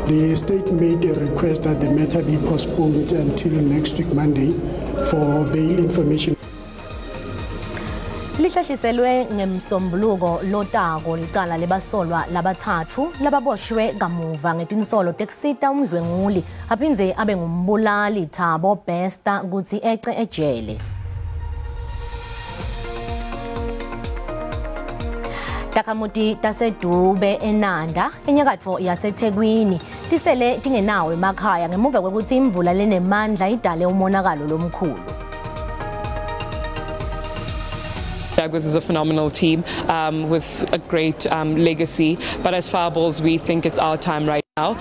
The state made a request that the matter be postponed until next week Monday for bail information. Lihlahliselwe ngemsombuluko lotako licala lebasolwa labathathu lababoshwe kamuva ngetinsolo tekusita umdlwenguli aphindze abe ngumbulali Thabo Bester kutsi ece ejele. Takamuti tasedube eNanda enyakatfo yaseThekwini tisele tingenawo emakhaya ngemuva kwekuthi imvula lenemandla idale umonakalo lomkhulu. Jaguars is a phenomenal team with a great legacy, but as Fireballs, we think it's our time right now.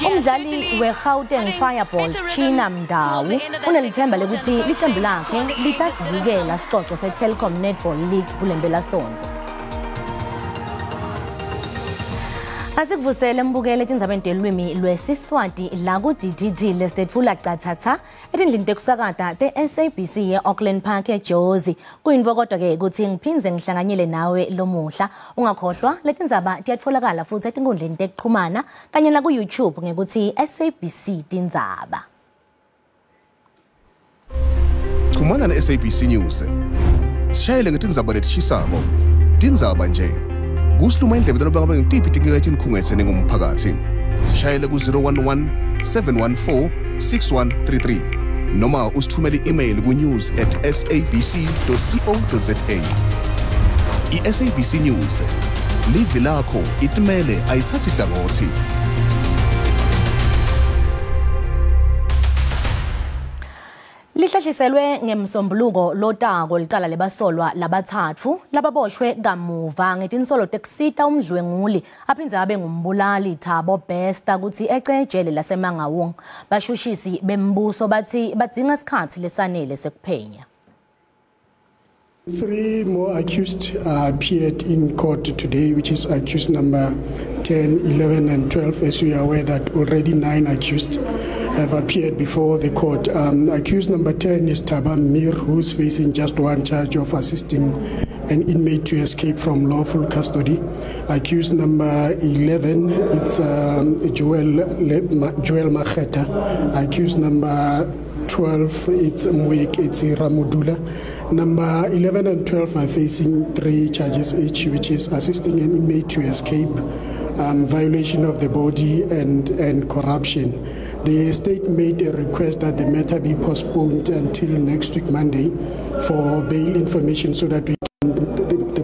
Umdlali we-Gauteng Fireballs China Mdawu unelithemba lekuthi licembu lakhe litasivikela sicoco se-Telkom Netball League kulempelasonto. Asikuvusele mbukele tindzabeni telwimi lweSiswati la ku-DTT lestetfula cathatha etindlini tekusakata te-SABC ye-Auckland Park eJozi. Kuyinto kodwa-ke ukuthi ngiphindze ngihlanganyele nawe lomuhla. Ungakhohlwa letindzaba tiyatfolakala futhi etinkundleni tekuxhumana kanye na ku-YouTube ngekuthi SABC Tindzaba. Xhumana ne-SABC News. Sishayele ngetindzaba letishisako. Tindzaba nje. Kusiluma indlebe talobanga ngitiphi tingekethi nikhungetse ningumphakathi. Sishayele ku 011 714 6133 noma usithumele i-email ku news@sabc.co.za. I-SABC News live lakho itimele ayithathi hlangothi. Lihlahliselwe ngemsombuluko lotako licala lebasolwa labathathu lababoshwe kamuva ngetinsolo tekusita umdlwenguli aphindze abe ngumbulali Thabo Bester kutsi ece ejele laseMangawung. Bashushisi bembuso bathi badzinga isikhathi lesanele sekuphenya. 3 more accused appeared in court today, which is accused number 10, 11 and 12. As we are aware that already 9 accused have appeared before the court. Accused number 10 is Thaba Mir, who's facing just one charge of assisting an inmate to escape from lawful custody. Accused number 11, it's Joel Macheta. Accused number 12, it's Mwek, it's Ramudula. Number 11 and 12 are facing 3 charges each, which is assisting an inmate to escape, violation of the body and corruption. The state made a request that the matter be postponed until next week Monday for bail information so that the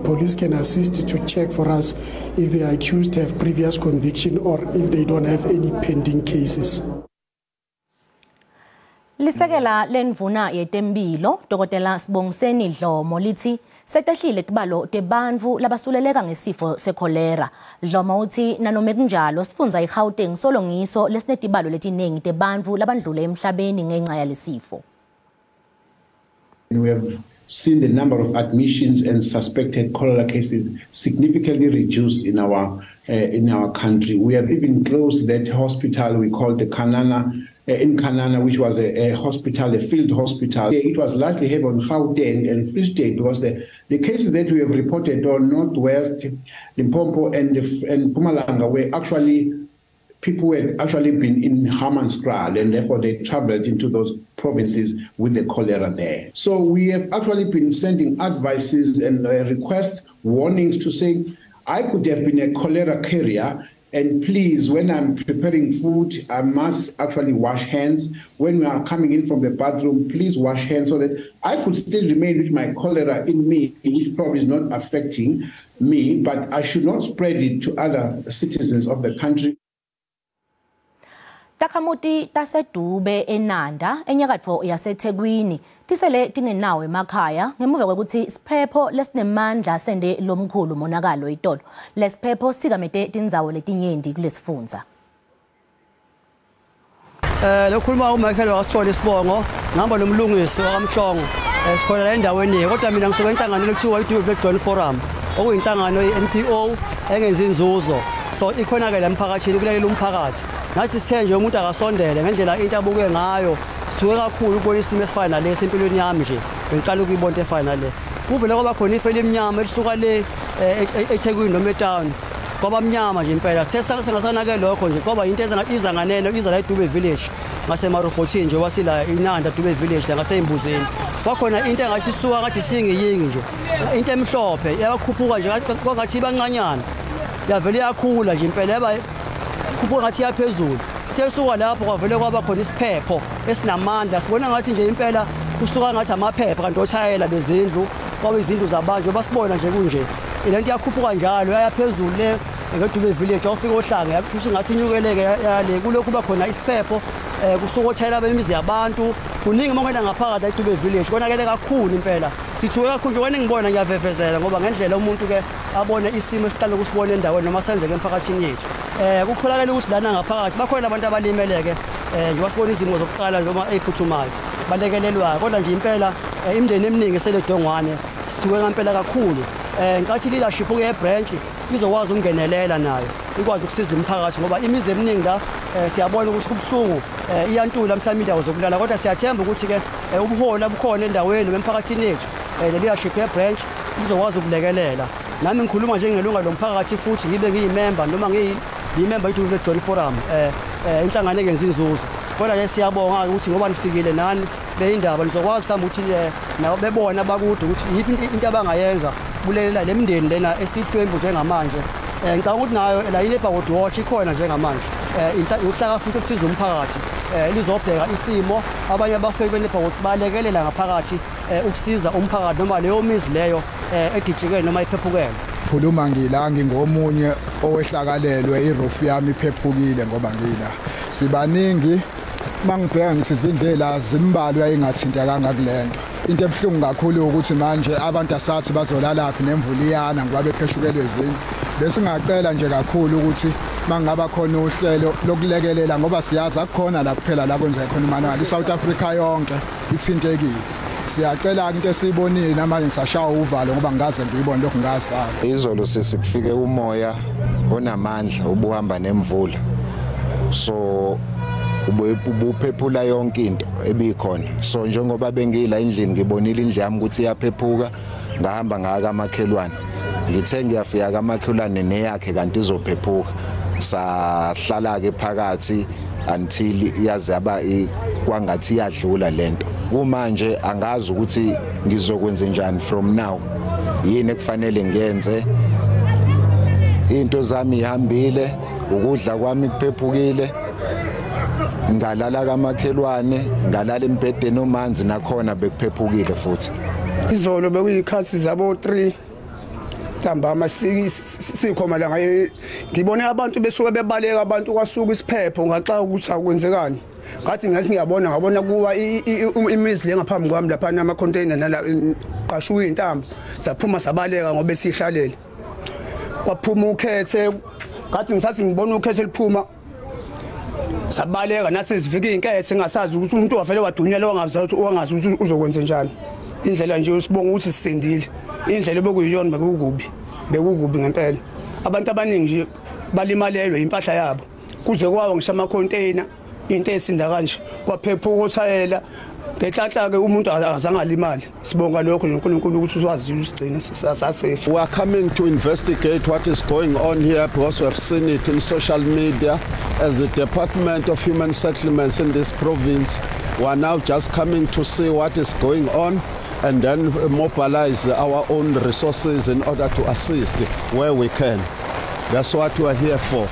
police can assist to check for us if the accused have previous conviction or if they don't have any pending cases. Lisekela lenvuna yetemphilo Dr. Sibongiseni Dlomo lithi setehlile tibalo tebantfu labasuleleka ngesifo sekholera. Dlomo uthi nanome kunjalo sifundza iGauteng solo ngiso lesinetibalo letinengi tebantfu labandlule emhlabeni ngenxa yalesifo. We have seen the number of admissions and suspected cholera cases significantly reduced in our country. We have even closed that hospital we call the Kanana in Kanana, which was a hospital, a field hospital. It was largely heavy on Gauteng and Free State because the cases that we have reported on Northwest, Limpopo and Mpumalanga were actually people who had actually been in Hammanskraal and therefore they traveled into those provinces with the cholera there. So we have actually been sending advices and requests, warnings to say, I could have been a cholera carrier. And please, when I'm preparing food, I must actually wash hands. When we are coming in from the bathroom, please wash hands so that I could still remain with my cholera in me, which probably is not affecting me, but I should not spread it to other citizens of the country. Takamuti tasedube eNanda enyakatfo yaseThekwini tisele tingenawo emakhaya ngemuva kwekuthi siphepho lesinemandla sende lomkhulu monakalo itolo. Lesiphepho sikamete tindzawo letinyenti kulesifundza. Lokhuluma uMichael wakathola isibongo ngihamba nomlungisi wakamhlongo sikhona la endaweni kodwa mina ngisuka enhlanganweni ekuthiwa iDevelopment Joint Forum okuyinhlangano ye-NPO engenza inzuzo. So ikhona ke la emphakathini kulalela umphakathi. Nathi sithe nje umuntu akasondele ngendlela into abuke ngayo. Sithuke kakhulu ukubona isimo esifana nalesi empilweni yami nje. Bengiqala ukuyibona into efana le. Kuvele kwaba khona ife lemnyama elisuka le eThekwini noma eTown. kwaba mnyama nje impela sesangasanake lokho nje kwaba into izanganeno iza la eDube village ngasemarobhothini nje wasila inanda Dube village la ngasembuzeni kwakhona into engathi isuka ngathi singiyingi nje into emhlophe yabakhuphuka nje kwangathi bancanyana yavele yakhula nje impela yaba khuphuka ngathi yaphezulu sesuka lapho kwavele kwaba khona isiphepho esinamandla sibona ngathi nje impela kusuka ngathi amaphepha kanti othayela bezindlu kwaba izindlu zabantu basibona nje kunje lento yakhuphuka njalo yaphezulu le eDube village ofika ohlanga yakuthusa ngathi inyukeleke yale kulokhu kuba khona isiphepho kusuka othayela bemizi yabantu kuningi mangena ngaphakathi eDube village konakele kakhulu impela sithuke kakhulu nje wena ngibona ngiyavevezela ngoba ngendlela umuntu ke abone isimo esiqala ukusibona endaweni noma senzeke emphakathini yethu kukholakala ukuthi lana ngaphakathi bakhona abantu abalimeleke nje wasibona izimo zokuqala noma eziphuthumayo balekelelwayo kodwa nje impela imindeni eminingi seledongwane sithuke ngempela kakhulu ngicathi leadership ke branch izokwazi ukungenelela nayo ikwazi ukusiza umphakathi ngoba imizi eminingi la siyabona ukuthi kubhlungu iyantula mhlawumbe indawo zokulala kodwa siyathemba ukuthi ke ubuholi abukhona endaweni emphakathini yethu le leadership ye branch izokwazi ukulekelela nami ngikhuluma njengelunga lomphakathi futhi ngibe ngiyimember noma ngiyimember yeDube Joint Forum inhlangano engenza inzuzo kodwa ke siyabonga ukuthi ngoba nifikile nani beyindaba nizokwazi mhlawumbe ukuthi nabo bebona bakude ukuthi yiphi into abangayenza kulelela lemndeni lena esihlwembu njengamanje ngicabanga ukuthi nayo la iNeighborhood Watch ikhona njengamanje uhlaka futhi ukusiza umphakathi lizobheka isimo abanye abafeki beNeighborhood balekelela ngaphakathi ukusiza umphakathi noma leyo mizi leyo edijikele noma iphephukele khuluma ngila ngingomunye owehlakalelwe iroof yami iphephukile ngoba ngila sibaningi mangibheka ngithi izindlela zimbalwa ayingathintekanga kulento into ebhlungu kakhulu ukuthi manje abantu asathi bazolala phi nemvula iyana ngoba bepheshukelwe izindlu bese ngacela nje kakhulu ukuthi mangaba khona uhlelo lokulekelela ngoba siyazi akukhona la kuphela la kwenzeka khona imanual iSouth Africa yonke ithintekile siyacela into esiyibonile namanje ngisashaya uvalo ngoba ngaze ngiyibone lokho ngasala izolo sesikufike umoya onamandla ubuhamba nemvula so ubuphephula yonke into ebikhona so njengoba bengila endlini ngibonile indlu yami ukuthi iyaphephuka ngahamba ngaka amakhelwane ngithe ngiyafika kamakhelwane neyakhe kanti izophephuka sahlala ke phakathi until yaze aba kwangathi iyadlula lento kumanje angazi ukuthi ngizokwenza njani from now yini ekufanele ngiyenze into zami ihambile ukudla kwami kuphephukile ngalala kamakhelwane ngalala embedeni omanzi nakhona bekuphephukile futhi izolo bekuyikhathi zabo 3 ntambama sikhoma la ngibone abantu besuka bebaleka abantu kwasuka isiphepho ngaxa ukuthi akwenzekani ngathi ngiyabona kuwa imizi lengaphambi kwami lapha nama container nala qashuka intambo saphuma sabaleka ngoba esihlalele kwaphuma ukhethe ngathi ngisathi ngibona ukhethe liphuma sabaleka nathi sivike inkethe ngasazi ukuthi umuntu wavele wadunyela wangazazi ukuthi uzokwenza njani indlela nje usibonga ukuthi sisindile indlela bekuyiyona bekukubi ngempela abantu abaningi nje balimalelwe impahla yabo kuze kwawa ngisho ama container into esinda kanje kwaphephuka uthayela ngenhlanhla ke umuntu azange alimali sibonga lokho uNkulunkulu ukuthi uwazi usigcina sasafe. We are coming to investigate what is going on here because we have seen it in social media as the Department of Human Settlements in this province. We are now just coming to see what is going on and then mobilize our own resources in order to assist where we can. That's what we are here for.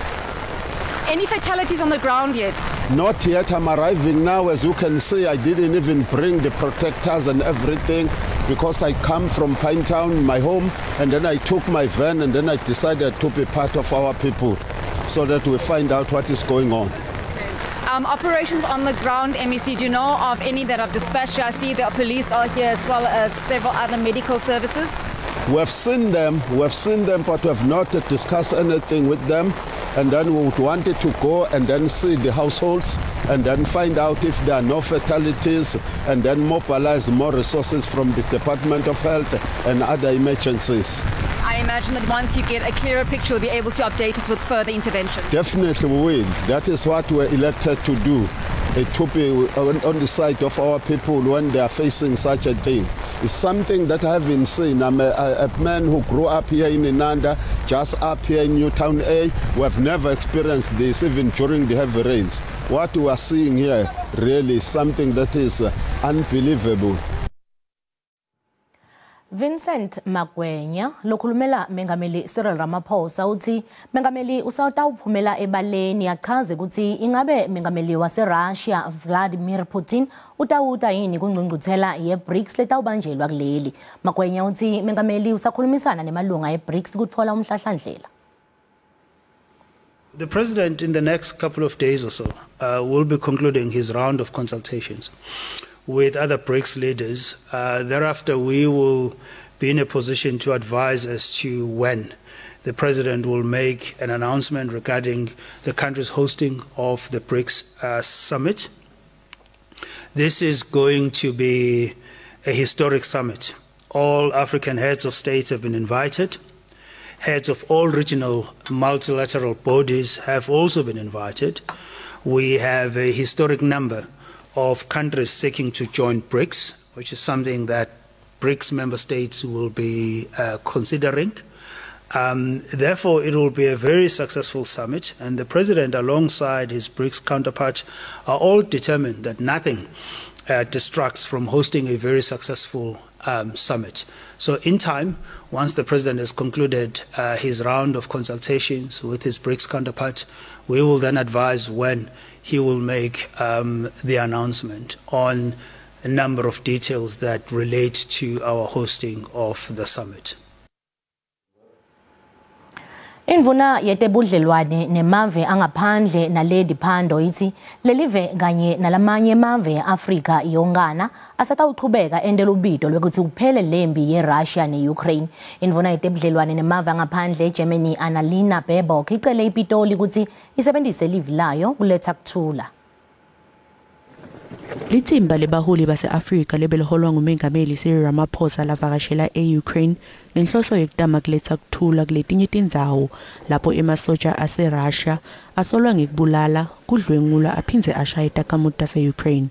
Any fatalities on the ground yet? Not yet. I'm arriving now. As you can see, I didn't even bring the protectors and everything because I come from Pinetown, my home, and then I took my van and then I decided to be part of our people so that we find out what is going on. Operations on the ground, MEC, do you know of any that have dispatched? I see the police are here as well as several other medical services. We have seen them, but we have not discussed anything with them. And then we would want it to go and then see the households and then find out if there are no fatalities and then mobilize more resources from the Department of Health and other emergencies. I imagine that once you get a clearer picture, you'll be able to update us with further intervention. Definitely we will. That is what we're elected to do. To be on the side of our people when they are facing such a thing. It's something that I haven't seen. I'm a man who grew up here in Inanda, just up here in Newtown A. We have never experienced this, even during the heavy rains. What we are seeing here really is something that is unbelievable. Vincent Magwenya lokhulumela mengameli Cyril Ramaphosa uthi mengameli usawutawuphumela ebaleni achaze ukuthi ingabe mengameli waseRussia Vladimir Putin utawuta yini kungqungquthela yeBRICS letawubanjelwa kuleli. Magwenya uthi mengameli usakhulumisana nemalunga eBRICS ukuthola umhlahlandlela. The president in the next couple of days or so will be concluding his round of consultations with other BRICS leaders. Thereafter, we will be in a position to advise as to when the president will make an announcement regarding the country's hosting of the BRICS summit. This is going to be a historic summit. All African heads of states have been invited. Heads of all regional multilateral bodies have also been invited. We have a historic number of countries seeking to join BRICS, which is something that BRICS member states will be considering. Therefore, it will be a very successful summit, and the president, alongside his BRICS counterpart, are all determined that nothing distracts from hosting a very successful summit. So in time, once the president has concluded his round of consultations with his BRICS counterpart, we will then advise when he will make the announcement on a number of details that relate to our hosting of the summit. Indvuna yetebudlelwane nemave angaphandle naledi phando ithi lelive kanye nalamanye mave eAfrika yongana asatawuchubeka endela ubito lwekuthi kuphele lembi yeRussia neUkraine. Indvuna yetebudlelwane nemave angaphandle eGermany Annalena Baerbock icele iPitoli ukuthi isebenzise live layo kuletha kuthula. Lithimba lebaholi base-Afrika lebeliholwa ngumengameli Cyril Ramaphosa lavakashela e-Ukraine ngenhloso yokudama kuletha kuthula kuletinye tindzawo lapho emasotsha ase-Russia asolwa ngekubulala kudlwengula aphindze ashaya itakhamuti tase-Ukraine.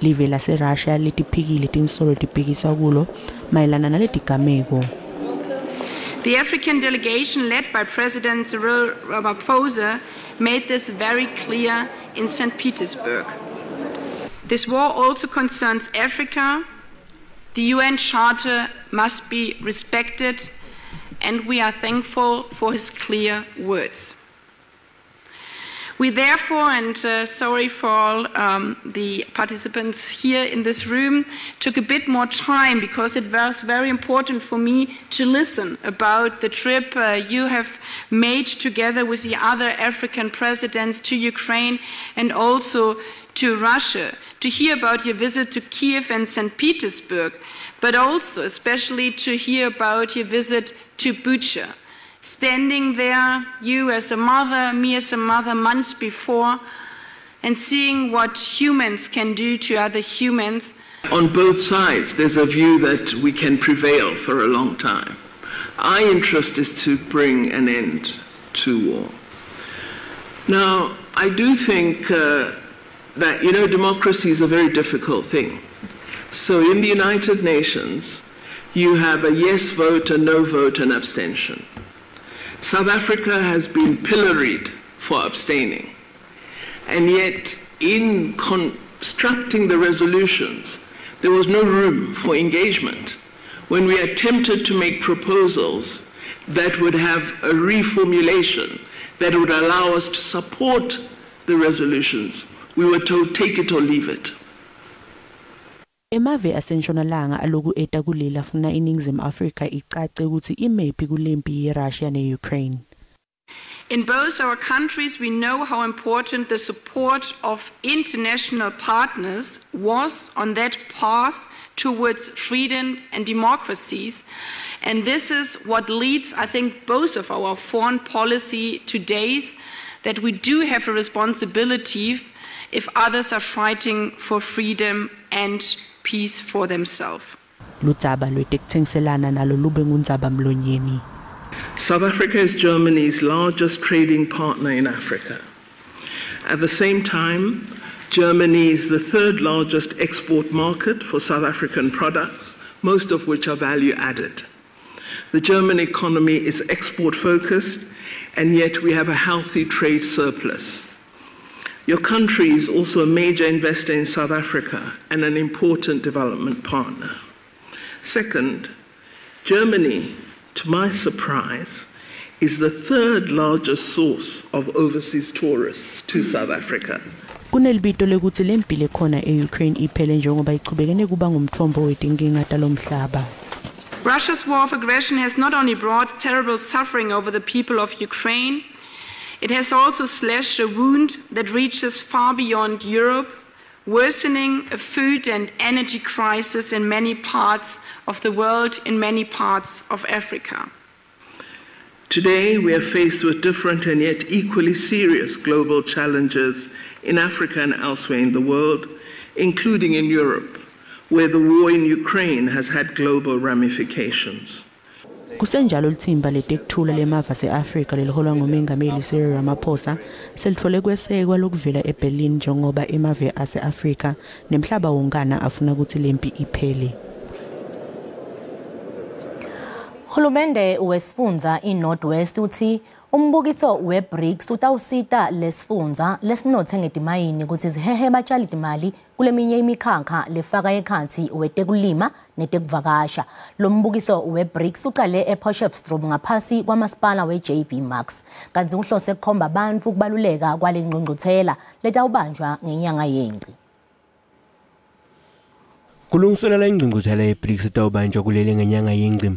Live lase-Russia litiphikile tinsolo tibhekisa kulo mayelana naletigameko. The African delegation led by President Cyril Ramaphosa made this very clear in St. Petersburg. This war also concerns Africa. The UN Charter must be respected, and we are thankful for his clear words. We therefore, and sorry for all the participants here in this room, took a bit more time because it was very important for me to listen about the trip you have made together with the other African presidents to Ukraine and also to Russia, to hear about your visit to Kiev and St. Petersburg, but also especially to hear about your visit to Bucha. Standing there, you as a mother, me as a mother, months before, and seeing what humans can do to other humans. On both sides, there's a view that we can prevail for a long time. Our interest is to bring an end to war. Now, I do think that, democracy is a very difficult thing. So in the United Nations, you have a yes vote, a no vote, and abstention. South Africa has been pilloried for abstaining. And yet, in constructing the resolutions, there was no room for engagement. When we attempted to make proposals that would have a reformulation that would allow us to support the resolutions, we were told, take it or leave it. Emave asentshonalanga aloku eta kulela funa iningizimu Afrika icace ukuthi imephi kulempi yeRussia neUkraine. In both our countries, we know how important the support of international partners was on that path towards freedom and democracies. And this is what leads, I think, both of our foreign policy today, that we do have a responsibility if others are fighting for freedom and peace for themselves. South Africa is Germany's largest trading partner in Africa. At the same time, Germany is the third largest export market for South African products, most of which are value added. The German economy is export focused, and yet we have a healthy trade surplus. Your country is also a major investor in South Africa and an important development partner. Second, Germany, to my surprise, is the third largest source of overseas tourists to South Africa. Kunelibito lekuthi lempilo khona eUkraine iphele njengoba iqhubekene kuba ngumthombo wetinkinga talomhlaba. Russia's war of aggression has not only brought terrible suffering over the people of Ukraine, it has also slashed a wound that reaches far beyond Europe, worsening a food and energy crisis in many parts of the world, in many parts of Africa. Today, we are faced with different and yet equally serious global challenges in Africa and elsewhere in the world, including in Europe, where the war in Ukraine has had global ramifications. Kusenjalo lithimba letekuthula lemava se-Afrika leliholwa ngumengameli Cyril Ramaphosa selithole kwesekwa lokuvela eBerlin njengoba emave ase-Afrika nemhlaba wonkana afuna ukuthi lempi iphele. Hulumende wesifundza iNorthwest uthi umbukiso weBRICS utawusita lesifundza lesinothe ngetimayini ukuthi zihehe batshali timali kuleminye imikhakha lefaka ekhatsi wetekulima netekuvakasha. Lo mbukiso weBRICS uqale ePotchefstroom ngaphasi kwamasipala weJB Max. Kanti uhlose kukhomba abantu kubaluleka kwalengqungquthela letawubanjwa ngenyanga yengci. Kulungiselela ingqungquthela yeBRICS itawubanjwa kulele ngenyanga yengci.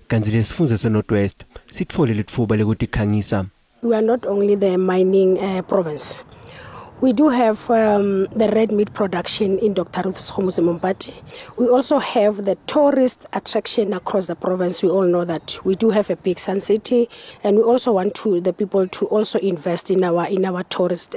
Kanti lesifundza seNorthwest sitfole litfuba lekutikhangisa. We are not only the mining province. We do have the red meat production in Dr. Ruth Mumpati. We also have the tourist attraction across the province. We all know that we do have a big Sun City, and we also want the people to also invest in our tourist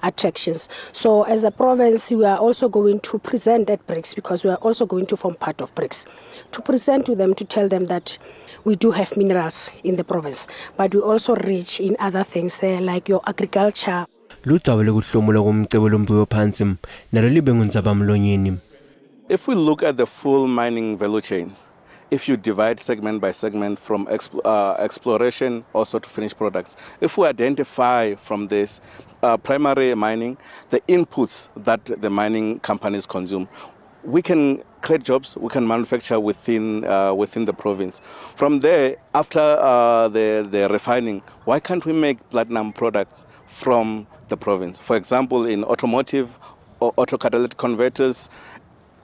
attractions. So as a province, we are also going to present at BRICS because we are also going to form part of BRICS to present to them, to tell them that we do have minerals in the province, but we also rich in other things like your agriculture. If we look at the full mining value chain, if you divide segment by segment from exploration also to finished products, if we identify from this primary mining the inputs that the mining companies consume, we can create jobs, we can manufacture within the province. From there, after the refining, why can't we make platinum products from the province? For example, in automotive or auto catalytic converters,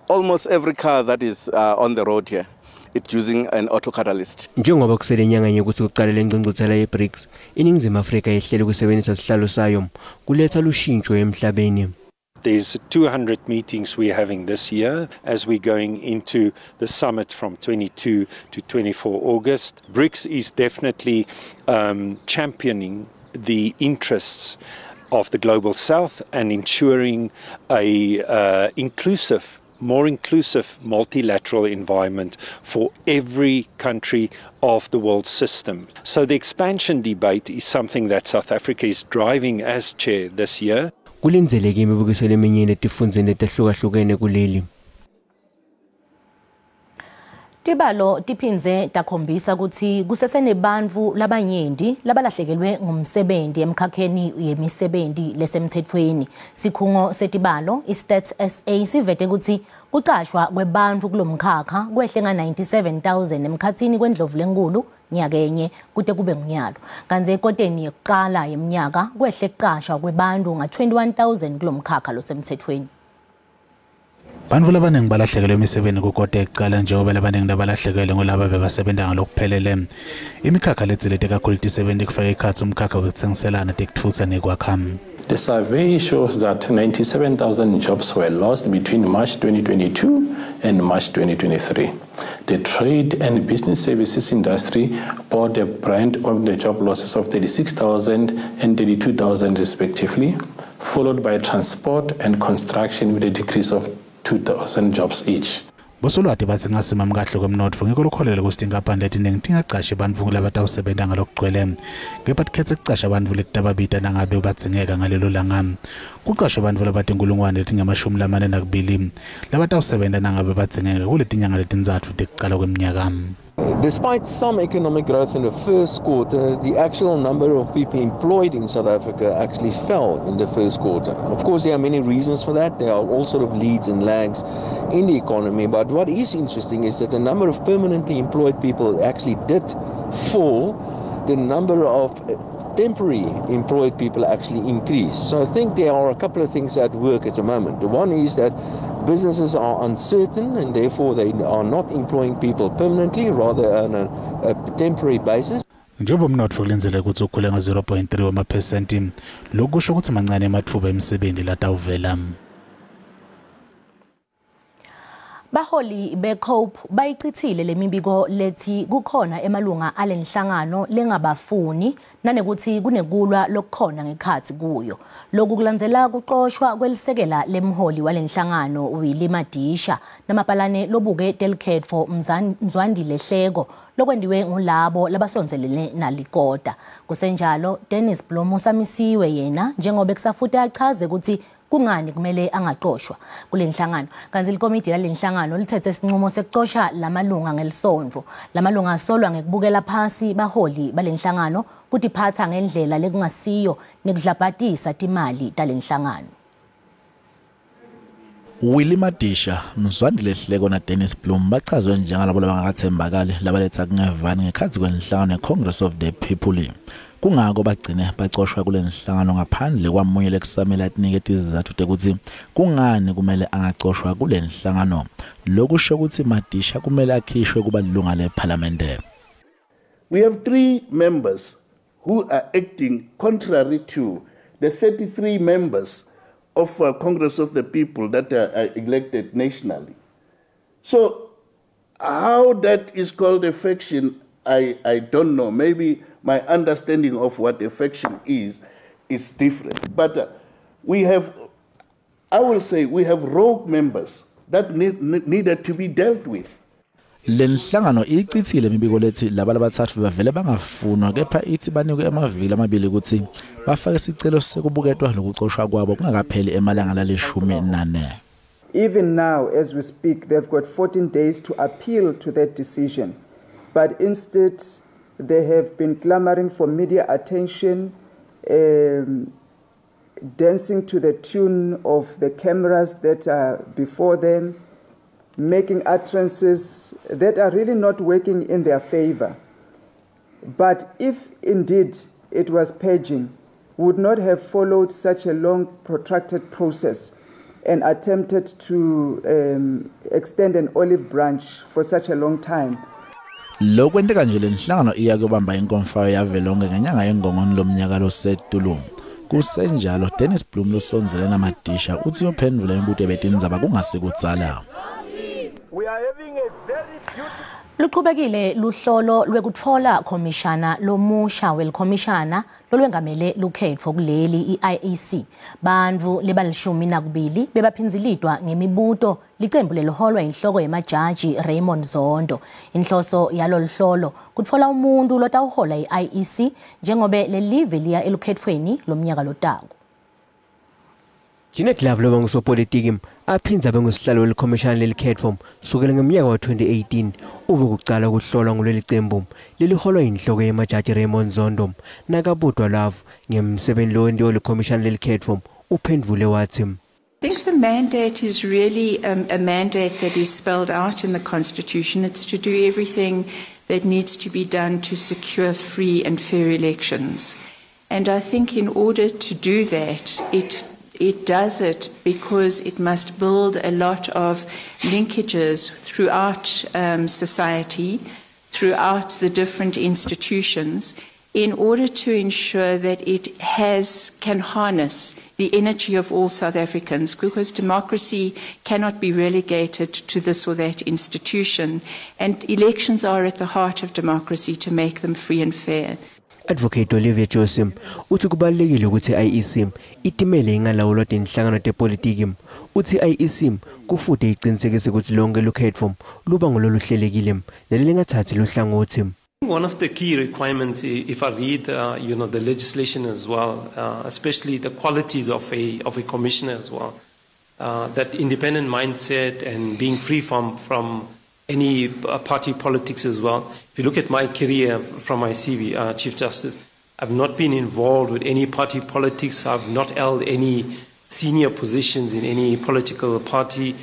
almost every car that is on the road here, it's using an auto catalyst. Njengoba kusele inyanga yokuthi kuqalele ingqungquthela yeBRICS, iningizimu Afrika ihlele ukusebenzisa sihlalo sayo kuletha lushintsho emhlabeni. There's 200 meetings we're having this year as we're going into the summit from 22 to 24 August. BRICS is definitely championing the interests of the Global South and ensuring a more inclusive multilateral environment for every country of the world system. So the expansion debate is something that South Africa is driving as chair this year. Kulindeleke imibukiso eminyene etifundzeni letahlukahlukene kuleli. Tibalo tiphinze takhombisa ukuthi kusesenebantfu labanyenti labalahlekelwe ngumsebenzi emkhakheni yemisebenzi lesemthethweni. Sikhungo setibalo iStats SA sivete ukuthi kucashwa kwebantfu kulomkhakha kwehle nga97,000 emkhathini kwendlovulenkulu nyakenye kude kube ngunyalo. Kanti ekoteni yokuqala yeminyaka kwehle kucashwa kwebantfu nga21,000 kulomkhakha losemthethweni. Bantfu labaningi balahlekelwe imisebenzi kukode ekuqala njengoba labaningi labalahlekelwe ngolaba bebasebenza ngalokuphelele. Imikhakha letsilete kakhulu tisebenzi kufaka ikhatsi umkhakha wokutsengiselana tekutfutsa nekwakha. The survey shows that 97,000 jobs were lost between March 2022 and March 2023. The trade and business services industry bore the brunt of the job losses of 36,000 and 32,000 respectively, followed by transport and construction with a decrease of 2,000 jobs each. Bosolwati bathi ngasima mkahle kwemnotfo ngikho lokholele ukuthi inkampani letiningi tingaqashe bantfu labatawusebenza ngalokugcwele kepha tikhethe kuqasha bantfu letababita nangabe badzingeka ngalelo langa kuqashwe bantfu labatinkulungwane letingamashumi 42 labatawusebenza nangabe badzingeka kuletinyanga letintsatfu tekuqala kweminyaka. Despite some economic growth in the first quarter, the actual number of people employed in South Africa actually fell in the first quarter. Of course, there are many reasons for that. There are all sort of leads and lags in the economy. But what is interesting is that the number of permanently employed people actually did fall. The number of temporary employed people actually increased. So I think there are a couple of things at work at the moment. The one is that businesses are uncertain and therefore they are not employing people permanently, rather on a temporary basis. Njengoba umnotfo kulenzele ukuthi ukhule nga 0.3 wamaphesenti, lokhu kusho ukuthi mancane amathuba emisebenzi latawuvela. Baholi beCope bayichithile lemibiko lethi kukhona emalunga alenhlangano lengabafuni nanekuthi kunekulwa lokukhona ngekhathi kuyo. Lokhu kulandzela kuqoshwa kwelisekela lemholi walenhlangano Willy Madisha namapalane lobuke delicate for Mzwandile Hleko lokwendiwe ngulabo labasonzelene nalikota. Kusenjalo Dennis Blom usamisiwe yena njengoba kusafuthi achaze ukuthi kungani kumele angaqoshwa kulenhlangano. Kanti likomiti lalenhlangano lithethe isinqumo sekuqosha lamalunga ngelisondvo. Lamalunga asolwa ngekubukela phasi baholi balenhlangano kuti phatha ngendlela lekungasiyo ngekudlabhatisa timali talenhlangano. Willy Madisha, Mzwandile Hleko na Dennis Blom bachazwe njengalabo labangakathembakali labaletha kungevani ngekhathi kwenhlangano ye-Congress of the People. Kungako bagcine bacoshwa kulenhlangano ngaphandle kwamunye lekusamela atinike izizathu ukuthi kungani kumele angacoshwa kulenhlangano. Lokusho ukuthi Madisha kumele akhishwe kuba lilunga leParliament. We have 3 members who are acting contrary to the 33 members of Congress of the People that are elected nationally. So how that is called a faction, I don't know. Maybe my understanding of what a faction is different. But we have, I will say, we have rogue members that needed to be dealt with. Lenhlangano ichithile imibiko lethi laba labathathu bavele bangafunwa kepha ithi banikwe amavili amabili ukuthi bafake isicelo sekubuketwa lokucoshwa kwabo kungakapheli emalanga la14. Even now as we speak, they've got 14 days to appeal to that decision. But instead they have been clamoring for media attention, dancing to the tune of the cameras that are before them, making utterances that are really not working in their favor. But if indeed it was purging, would not have followed such a long protracted process and attempted to extend an olive branch for such a long time. Lokwenteka nje lenhlangano iyakubamba inkonfa yavelonke ngenyanga yengongoni lomnyaka losetulu. Kusenjalo Dennis Blom losonzele naMadisha uthi yophendula imibuto ebetindzaba kungasikutsala. Luqhubekile luhlolo lwekutfola komishana lomusha welkomishana lolwengamele lukhetfo kuleli iIEC. Bantfu lebalishumi nakubili bebaphinzilitwa ngemibuto licembu leloholwa inhloko yemajaji Raymond Zondo. Inhloso yalo luhlolo kutfola umuntu lotawuhola iIEC njengobe lelive liya elukhetfweni lomnyaka lotako. Jeanette Love loba ngusopolitiki aphinza bengusihlalo welikhomishana lelikhetfo sukela ngeminyaka wa-2018 uve kuqala ukuhlolwa ngoleli cembu leliholwa inhloko yemajaji Raymond Zondo. Nakabudwa Love ngemsebenzi lo wendiwe welikhomishana lelikhetfo uphendvule wathi I think the mandate is really a mandate that is spelled out in the Constitution. It's to do everything that needs to be done to secure free and fair elections. And I think in order to do that, it does it because it must build a lot of linkages throughout society, throughout the different institutions, in order to ensure that it can harness the energy of all South Africans, because democracy cannot be relegated to this or that institution, and elections are at the heart of democracy to make them free and fair. Advocate Olivia Josim uthi kubalulekile ukuthi IEC itimele ingalawulwa tinhlangano tepolitiki. Uthi IEC kufuthi iqinisekise ukuthi lonke lukhetfo luba ngololuhlelekile nelingathathi luhlangothi. One of the key requirements, if I read, the legislation as well, especially the qualities of a commissioner as well, that independent mindset and being free from any party politics as well. If you look at my career from my CV, Chief Justice, I've not been involved with any party politics. I've not held any senior positions in any political party.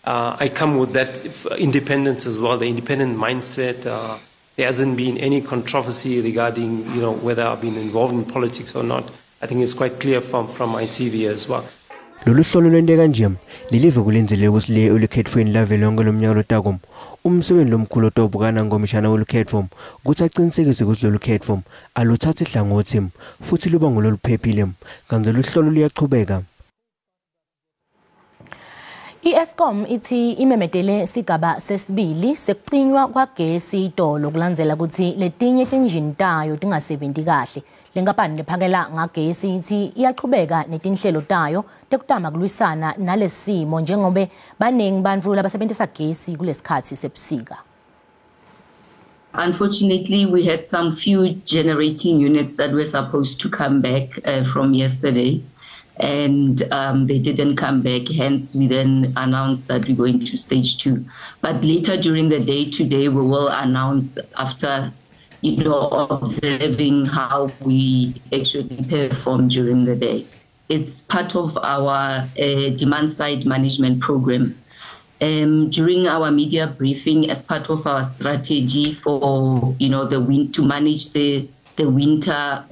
I come with that independence as well, the independent mindset. There hasn't been any controversy regarding, whether I've been involved in politics or not. I think it's quite clear from my CV as well. Lolu hlolo lwente kanje lilive kulenzele ukuthi le olukhetfweni lave lonke lomnyaka lotako umsebenzi lomkhulu otobukana ngomishana wolukhetfo ukuthi aqinisekise ukuthi lolu khetfo aluthathi ihlangothi futhi luba ngololuphephile kanti lolu hlolo luyaqhubeka. I-Eskom ithi imemetele sigaba sesibili sekucinywa kwagesi itolo kulandzela ukuthi letinye tinjini tayo tingasebenzi kahle. Lenkampani lephakela ngagesi ithi iyaqhubeka netinhlelo tayo tekutama kulwisana nalesimo njengoba baningi bantfu labasebenzisa gesi kulesikhathi sebusika. Unfortunately, we had some few generating units that were supposed to come back from yesterday. And they didn't come back, hence we then announced that we're going to stage 2. But later during the day today, we will announce after, observing how we actually perform during the day. It's part of our demand side management program. During our media briefing, as part of our strategy for, to manage the winter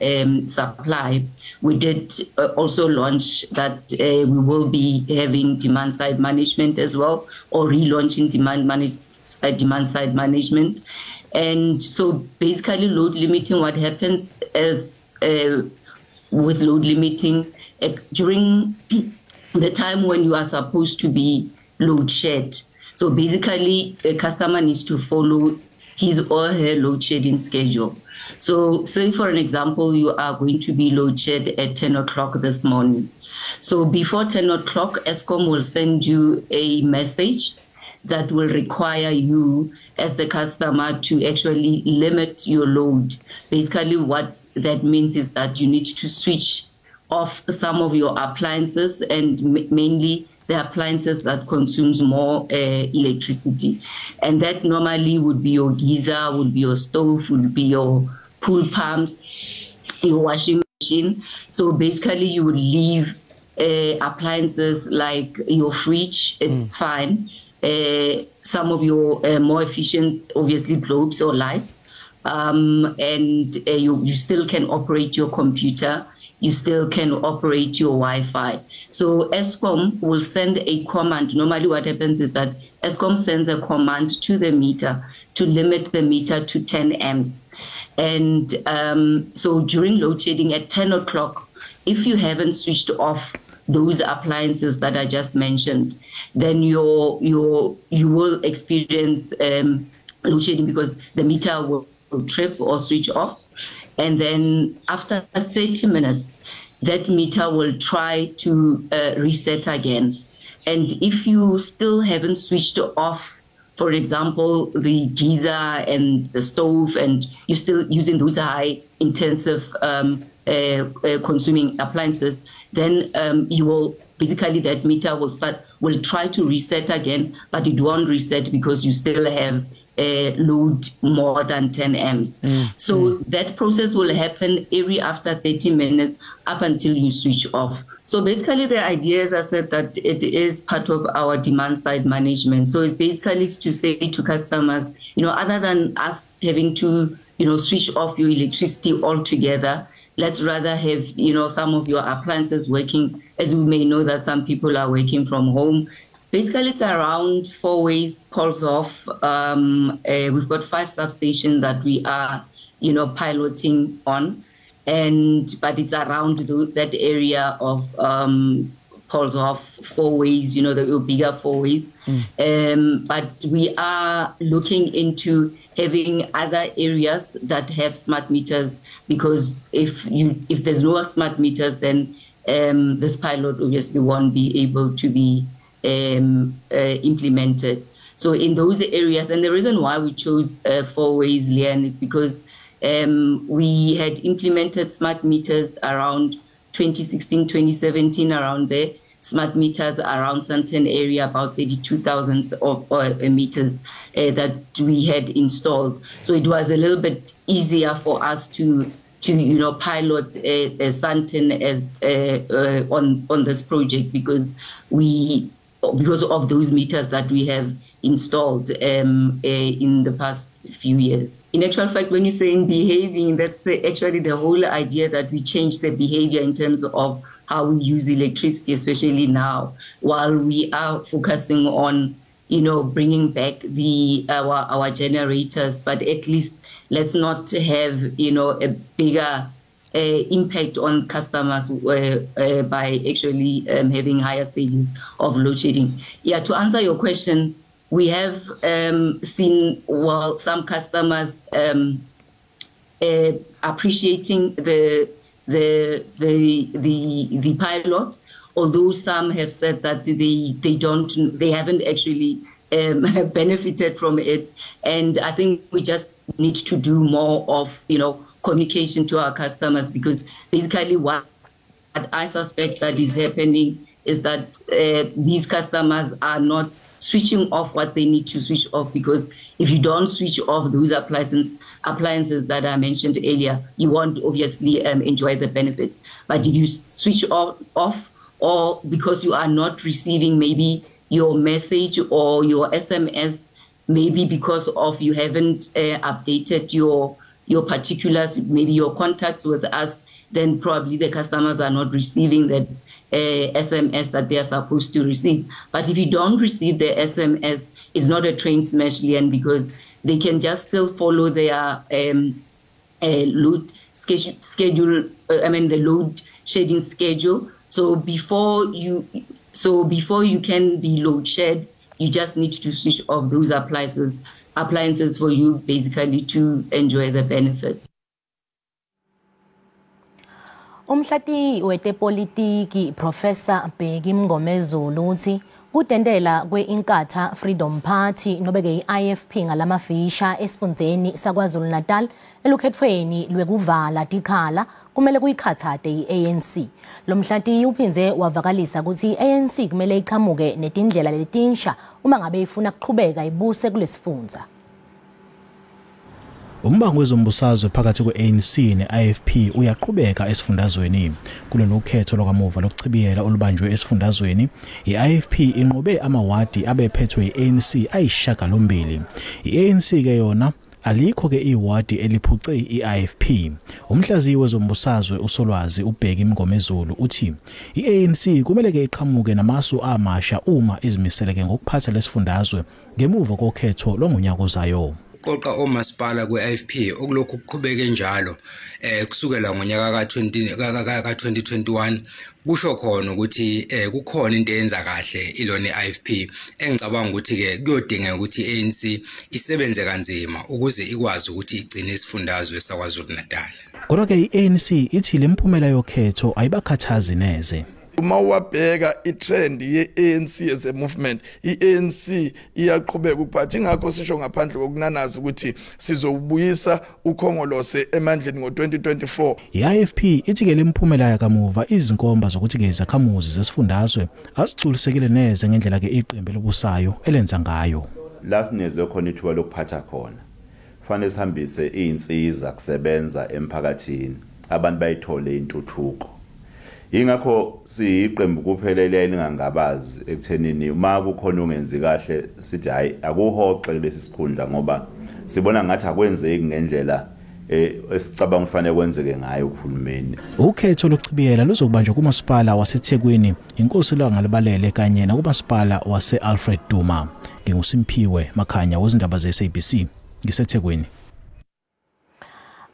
supply, we did also launch that we will be having demand side management as well, or relaunching demand side management. And so basically load limiting, what happens is with load limiting, during the time when you are supposed to be load shed. So basically a customer needs to follow his or her load shedding schedule. So say for an example, you are going to be load shed at 10 o'clock this morning. So before 10 o'clock, Eskom will send you a message that will require you as the customer to actually limit your load. Basically what that means is that you need to switch off some of your appliances, and mainly the appliances that consumes more electricity. And that normally would be your geyser, would be your stove, would be your pool pumps, your washing machine. So basically you would leave appliances like your fridge, it's fine. Some of your more efficient, obviously, globes or lights. And you still can operate your computer. You still can operate your Wi-Fi. So Eskom will send a command. Normally what happens is that Eskom sends a command to the meter to limit the meter to 10 amps. And so during load shedding at 10 o'clock, if you haven't switched off those appliances that I just mentioned, then you will experience load shedding because the meter will trip or switch off. And then after 30 minutes, that meter will try to reset again. And if you still haven't switched off, for example, the geyser and the stove, and you're still using those high intensive consuming appliances, then you will basically that meter will try to reset again, but it won't reset because you still have load more than 10 amps. So that process will happen every after 30 minutes up until you switch off. So basically the idea, as I said, that it is part of our demand side management. So it basically is to say to customers, other than us having to, switch off your electricity altogether, let's rather have, some of your appliances working, as we may know that some people are working from home. Basically, it's around 4 ways, pulse off. We've got 5 substations that we are, piloting on, but it's around that area of poles of 4 ways, the bigger 4 ways. But we are looking into having other areas that have smart meters, because if there's no smart meters, then this pilot obviously won't be able to be implemented. So in those areas, and the reason why we chose 4 ways, Leanne, is because we had implemented smart meters around 2016, 2017, around there. Smart meters around certain area, about 32,000 meters that we had installed. So it was a little bit easier for us to pilot Santen as on this project because of those meters that we have installed in the past few years. In actual fact, when you're saying behaving, that's actually the whole idea, that we change the behavior in terms of how we use electricity, especially now, while we are focusing on, bringing back our generators. But at least let's not have, a bigger impact on customers by actually having higher stages of load shedding. Yeah, to answer your question, we have seen, some customers appreciating the pilot, although some have said that they haven't actually benefited from it. And I think we just need to do more of, communication to our customers, because basically what I suspect that is happening is that these customers are not switching off what they need to switch off, because if you don't switch off those appliances that I mentioned earlier, you won't obviously enjoy the benefit. But if you switch off, or because you are not receiving maybe your message or your SMS, maybe because of you haven't updated your particulars, maybe your contacts with us, then probably the customers are not receiving that SMS that they are supposed to receive. But if you don't receive the SMS, it's not a train smash, Leanne, because they can just still follow their load schedule. The load shedding schedule. So before you can be load shed, you just need to switch off those appliances for you basically to enjoy the benefit. Umhlati wetepolitiki Professor Bheki Mngomezulu uthi kudendela kwe-Inkatha Freedom Party nobeke i-IFP ngalamafisha esifundzeni saKwaZulu Natal elukhethweni lwekuvala tikhala kumele kuyikhathate i-ANC. Lo mhlati uphinze wavakalisa ukuthi i-ANC kumele iqhamuke netindlela letinsha uma ngabe ifuna kuqhubeka ibuse kulesifundza. Umbango wezombusazwe phakathi kwe-ANC ne-IFP uyaqhubeka esifundazweni. Kulolu khetho lokamuva lokuchibiyela olubanjwe esifundazweni, i-IFP inqobe amawadi abephethwe i-ANC ayishagalombili. I-ANC ke yona alikho ke iwadi eliphuce i-IFP. Umhlaziyi wezombusazwe uSolwazi uBheki Mngomezulu uthi i-ANC kumele ke iqhamuke namasu amasha uma izimiseleke ngokuphatha lesifundazwe ngemuva kokhetho longonyaka ozayo. Qoqa omasipala kwe-IFP okulokhu kuqhubeke njalo kusukela ngonyaka ka-2021 kusho khona ukuthi kukhona into eyenza kahle ilona i-IFP engicabanga ukuthi ke kuyodingeka ukuthi i-ANC isebenze kanzima ukuze ikwazi ukuthi igcine isifundazwe saKwaZulu Natal. Kodwa ke i-ANC ithi lemphumela yokhetho ayibakhathazi neze. Uma wabheka itrend ye-ANC as a movement, i-ANC iyaqhubeka ukuphatha, ingakho sisho ngaphandle kokunanaza ukuthi sizobuyisa ukhongolose emandleni ngo-2024. I-IFP ithi ke lemphumela yakamuva izinkomba zokuthi ke izakhamuzi zesifundazwe azigculisekile neze ngendlela ke iqembu lobusayo elenza ngayo. Lasinezwe khona ithuba lokuphatha khona. Kufanele sihambise izinsiza kusebenza emphakathini, abantu bayithole intuthuko. Ingakho siyiqembu kuphelele elingangabazi ekuthenini uma kukhona ungenzi kahle sithi hayi akuhoxe lesi sikhundla ngoba sibona ngathi akwenzeki ngendlela esicabanga kufanele kwenzeke ngayo uhulumeni. Ukhetho lokuchibiyela luzokubanjwa kumasipala waseThekwini, inkosi langalibalele kanye nakumasipala wase-Alfred Duma. NginguSimphiwe Makhanya wezindaba ze-SABC ngiseThekwini.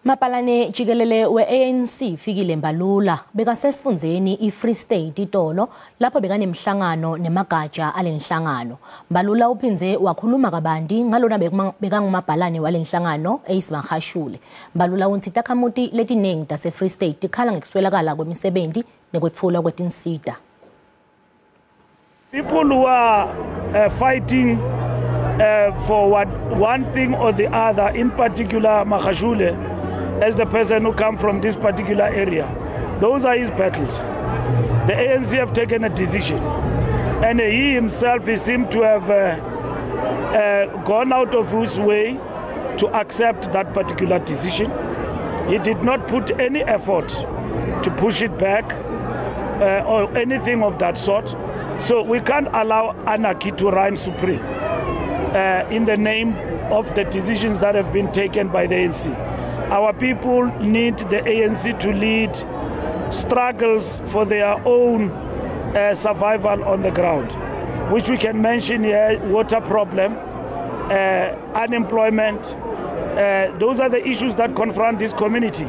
Mapalane jikelele we-ANC fikile Mbalula bekasesifundzeni i-Free State itolo lapho bekanemhlangano nemagatsha alenhlangano. Mbalula uphinze wakhuluma kabanti ngalona bekangumabhalane walenhlangano eIsibahashule. Mbalula unthi takhamuti letiningi tase-Free State tikhala ngekuswelakala kwemisebenzi nekwetfula kwetinsita. People who are fighting for one thing or the other, in particular Mahashule, as the person who comes from this particular area. Those are his battles. The ANC have taken a decision, and he himself he seemed to have gone out of his way to accept that particular decision. He did not put any effort to push it back or anything of that sort. So we can't allow anarchy to reign supreme in the name of the decisions that have been taken by the ANC. Our people need the ANC to lead struggles for their own survival on the ground, which we can mention here: water problem, unemployment. Those are the issues that confront this community.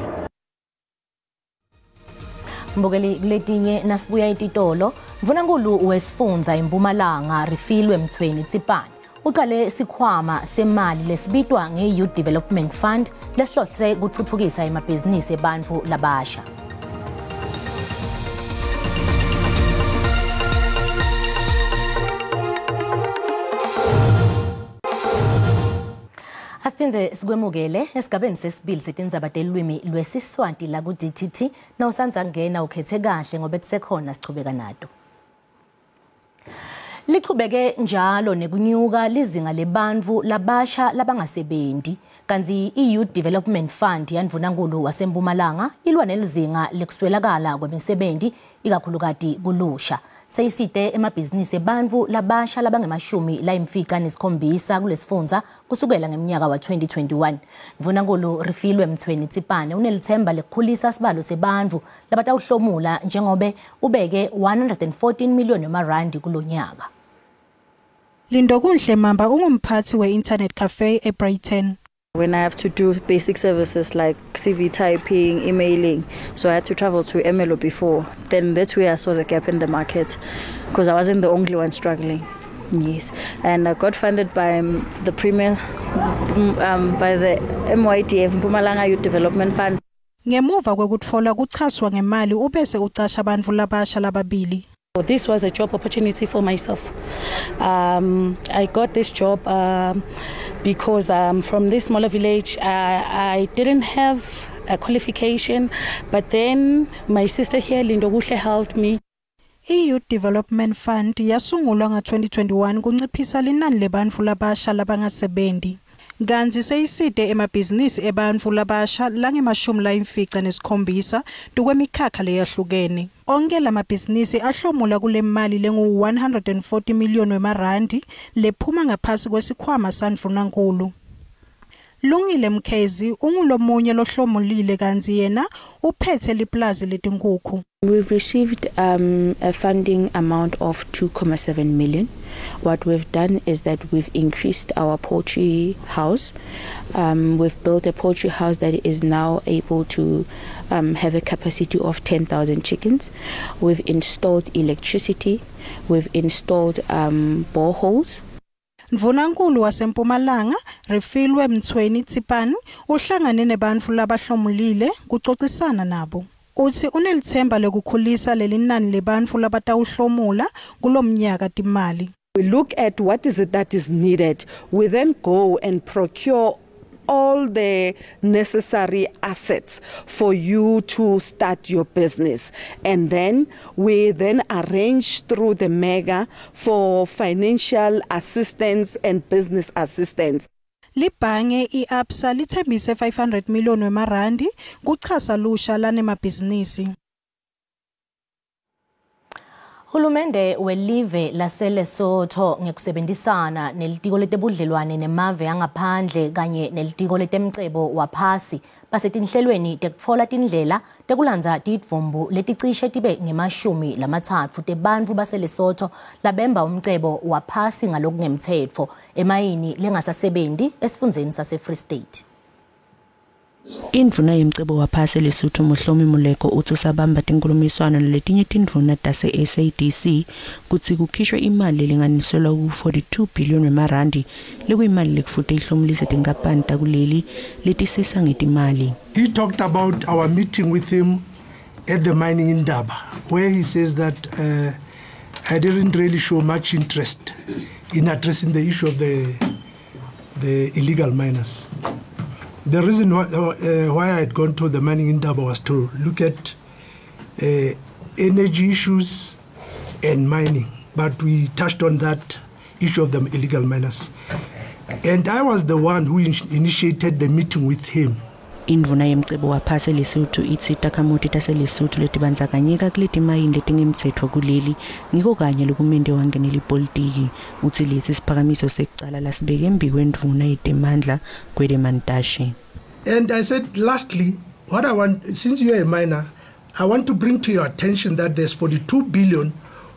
Mbukeli kuletinye nasibuya ititolo mvunankulu wesifundza eMpumalanga Refilwe Mthweni Tsipane uqale sikhwama semali lesibitwa nge-Youth Development Fund lesihlose kutfutfukisa emabhizinisi ebantfu labasha. Asiphinze sikwemukele esigabeni sesibili setindzaba telwimi lwesiswati la ku-DTT na usanza ngena ukhethe kahle ngoba tisekhona sichubeka nato. Lichubeke njalo nekunyuka lizinga lebantfu labasha labangasebenzi kanzi i-Youth Development Fund yandvunankulu waseMpumalanga ilwa nelizinga lekuswelakala kwemisebenzi ikakhulukati kulusha. Seyisite emabhizinisi ebantfu labasha labangemashumi layimfica nesikhombisa kulesifundza kusukela ngeminyaka wa 2021. Mvunankulu Refilwe Mthweni Tsipane unelithemba lekukhulisa sibalo sebantfu labatawuhlomula njengobe ubeke 114 million yamarandi kulonyaka. Lindo Kunhle Mamba ungumphathi we-internet cafe eBrighton. When I have to do basic services like CV typing, emailing, so I had to travel to Emelo before. Then that's where I saw the gap in the market because I wasn't the only one struggling. Yes, and I got funded by the Premier, by the MYDF, Mpumalanga Youth Development Fund. Ngemuva kwekutfola kuchaswa ngemali ubese ucasha bantfu labasha lababili. This was a job opportunity for myself. I got this job because I'm from this smaller village. I didn't have a qualification, but then my sister here, Lindo Kunhle, helped me. I-Youth Development Fund yasungulwa nga-2021 kunciphisa linani lebantfu labasha labangasebenzi. Ganzi seyisite emabhizinisi ebantfu labasha langemashumi layimfica nesikhombisa tukwemikhakha leyahlukene. Onke lamabhizinisi ahlomula kule mali lengu-140 million wemarandi lephuma ngaphasi kwesikhwama sandvunankulu. Lungile Mkhezi ungulomunye lohlomulile kanzi yena uphethe liplazi letinkukhu. We've received a funding amount of 2.7 million. What we've done is that we've increased our poultry house. We've built a poultry house that is now able to have a capacity of 10,000 chickens. We've installed electricity. We've installed boreholes. Mvunankulu waseMpumalanga Refilwe Mthweni Tsipane uhlangane nebantfu labahlomulile kuxoxisana nabo. Uthi unelithemba lokukhulisa lelinani lebantfu labatawuhlomula kulomnyaka timali. We look at what is it that is needed. We then go and procure all the necessary assets for you to start your business. And then we then arrange through the MEGA for financial assistance and business assistance. Libhange i-ABSA lithembise 500 million wemarandi kuchasa lusha lanemabhizinisi. Hulumende welive laseLesotho ngekusebenzisana nelitiko letebudlelwane nemave angaphandle kanye nelitiko letemcebo waphasi basetinhlelweni tekutfola tindlela tekulandza tidvumbu leticishe tibe ngemashumi lamathatfu tebantfu baseLesotho labemba umcebo waphasi ngalokungemtsetfo emayini lengasasebenti esifundzeni sase-Free State. Indvuna yemcebo waphasi Lesotho Mohlomi Moleko uthi usabamba tinkulumiswano naletinye tindvuna tase SABC kutsi kukhishwe imali lelinganiselwa ku 42 billion wemarandi lekuyimali lekufute ihlomulise tinkampani takuleli letisisa ngetimali. He talked about our meeting with him at the mining in Tindzaba, where he says that I didn't really show much interest in addressing the issue of the illegal miners. The reason why I had gone to the mining in Tindzaba was to look at energy issues and mining, but we touched on that issue of the illegal miners. And I was the one who initiated the meeting with him. Indvuna yemcebo waphasi Lesotho ithi takhamuti tase Lesotho letibandzakanyeka kuleti mayini letingemtsetfo kuleli ngiko kanye lokumende wangenela ipolitiki uthi lesi siphakamiso sekucala lasibeke embikwendvuna yetemandla kwedemantashe. And I said, lastly, what I want, since you're a miner, I want to bring to your attention that there's 42 billion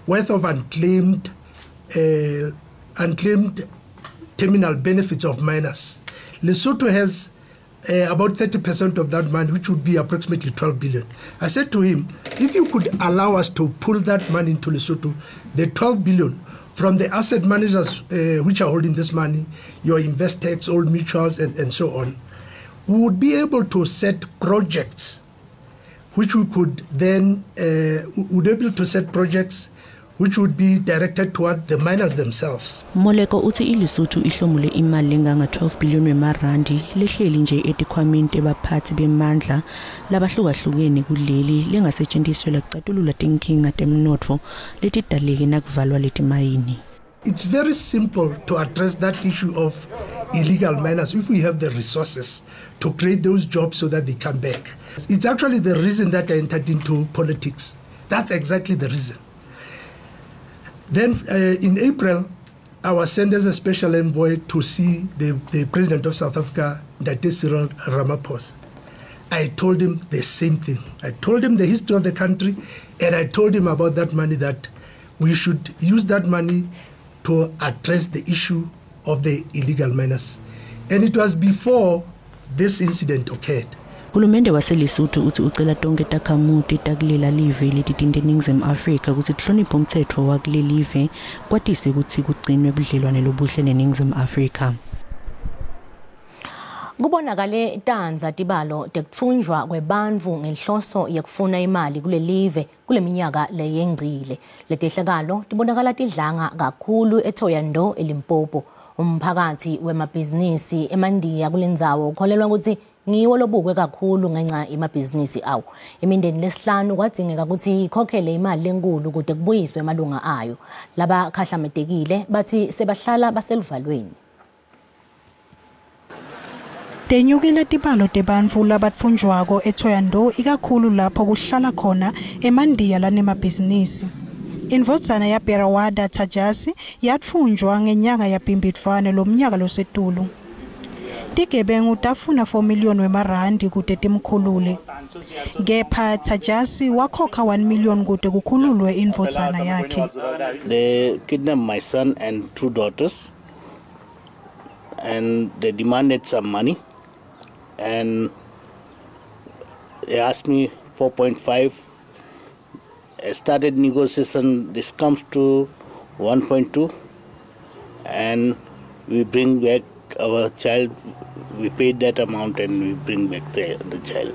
worth of unclaimed terminal benefits of miners. Lesotho has about 30% of that money, which would be approximately 12 billion. I said to him, if you could allow us to pull that money into Lesotho, the 12 billion from the asset managers which are holding this money, your Investex, Old Mutuals, and so on, we would be able to set projects which we could then, which would be directed toward the miners themselves. Moleko uthi iLesotho ihlomule imali lenganga 12 billion wemarandi lehleli nje etikhwameni tebaphathi bemandla labahlukahlukene kuleli lengasetshenziswa kucatulula tinkinga temnotfo letidaleke nakuvalwa letimayini. It's very simple to address that issue of illegal miners if we have the resources to create those jobs so that they come back. It's actually the reason that I entered into politics. That's exactly the reason. Then in April, I was sent as a special envoy to see the President of South Africa, Cyril Ramaphosa. I told him the same thing. I told him the history of the country, and I told him about that money, that we should use that money to address the issue of the illegal miners. And it was before this incident occurred. Hulumende waseLesotho uthi ucela tonke takhamuti takulela live letitinde eNingizimu Afrika ukuthi tihloniphe umtsetfo wakule live kwatise ukuthi kugcinwe budlelwane lobuhle neNingizimu Afrika. Kubonakale tanza tibalo tekutfunjwa kwebantfu ngenhloso yekufuna imali kule live kule minyaka leyengcile. Letehlakalo tibonakala tidlanga kakhulu eThoyandou eLimpopo. Umphakathi wemabhizinisi eMandiya kulendzawo ukholelwa ukuthi ngiwo lobukwe kakhulu ngenxa yemabhizinisi awo. Imindeni lesihlanu kwadzingeka ukuthi ikhokhele imali lenkulu kude kubuyiswe amalunga ayo. Laba khahlametekile bathi sebahlala baseluvalweni. Tenyukile tibalo tebantfu labatfunjwako eThoyandou ikakhulu lapho kuhlala khona eMandiya lanemabhizinisi. Indvodzana yaBerawada Tajasi yatfunjwa ngenyanga yaBhimbidvwane lomnyaka losetulu. Tigebengu tafuna 4 million wemarandi kude timkhulule. Kepha Tajasi wakhokha 1 million kude kukhululwe indvodzana yakhe. They kidnapped my son and 2 daughters, and they demanded some money, and they asked me 4.5. I started negotiation. This comes to 1.2, and we bring back our child. We paid that amount and we bring back the child.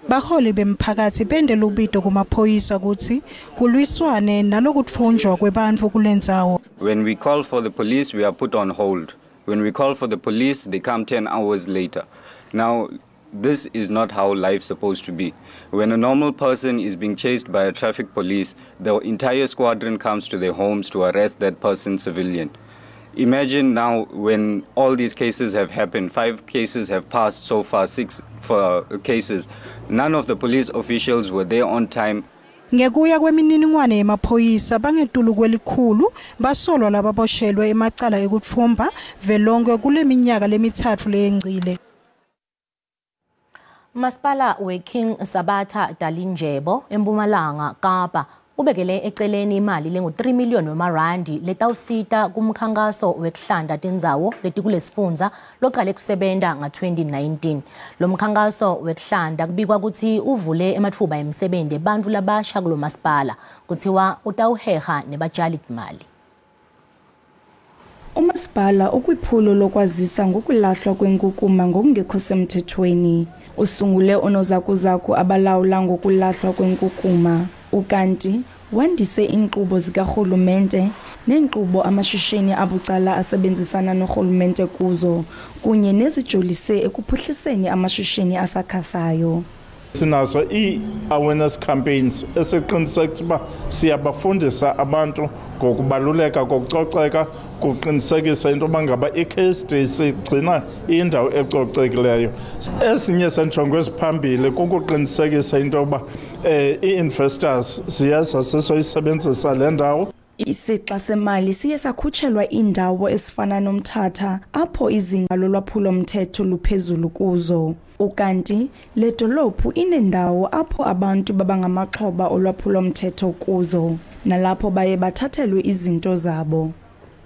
Baholi bemphakathi bende lubito kumaphoyisa ukuthi kulwiswane nalokutfunjwa kwebantfu kulendzawo. When we call for the police, we are put on hold. When we call for the police, they come 10 hours later. Now, this is not how life's supposed to be. When a normal person is being chased by a traffic police, the entire squadron comes to their homes to arrest that person civilian. Imagine now when all these cases have happened, 5 cases have passed so far, 6 cases. None of the police officials were there on time. Ngekuya kwemininingwane yemaphoyisa bangetulu kwelikhulu basolwa lababoshelwe emacala ekutfumba velonke kule minyaka lemithathu leyengcile. Masipala we King Sabatha Dalinjebo eMpumalanga Kapa ubekele eceleni imali lengu-3 million wemarandi letawusita kumkhankaso wekuhlanda tindzawo letikulesifundza loqale kusebenta nga-2019. Lo mkhankaso wekuhlanda kubikwa ukuthi uvule ematfuba emsebenti ebantfu labasha kulo masipala, kuthiwa utawuheha nebatjali timali. Umasipala ukwiphulo lokwazisa ngokulahlwa kwenkukuma ngokungekho semthethweni. Usungule onozakuzaku abalawula ngokulahlwa kwenkukuma, ukanti wandise inkqubo zikarhulumente neenkqubo amashishini abucala asebenzisana norhulumente kuzo kunye nezijolise ekuphuhliseni amashishini asakhasayo. Sinazo i-awareness campaigns esiqinisekisa uba siyabafundisa abantu ngokubaluleka kokucoceka, kuqinisekisa into yoba ngaba i-case sigcina indawo ecocekileyo. Ezinye zenjongo eziphambili kukuqinisekisa into yoba ii-investors ziyeza sisoyisebenzisa le ndawo. Isixa semali siye sakhutshelwa indawo ezifana nomthatha apho izinga lolwaphulo-mthetho luphezulu kuzo. Ukanti le dolophu inendawo apho abantu babangamaxhoba olwaphulo-mthetho kuzo nalapho baye bathathelwe izinto zabo.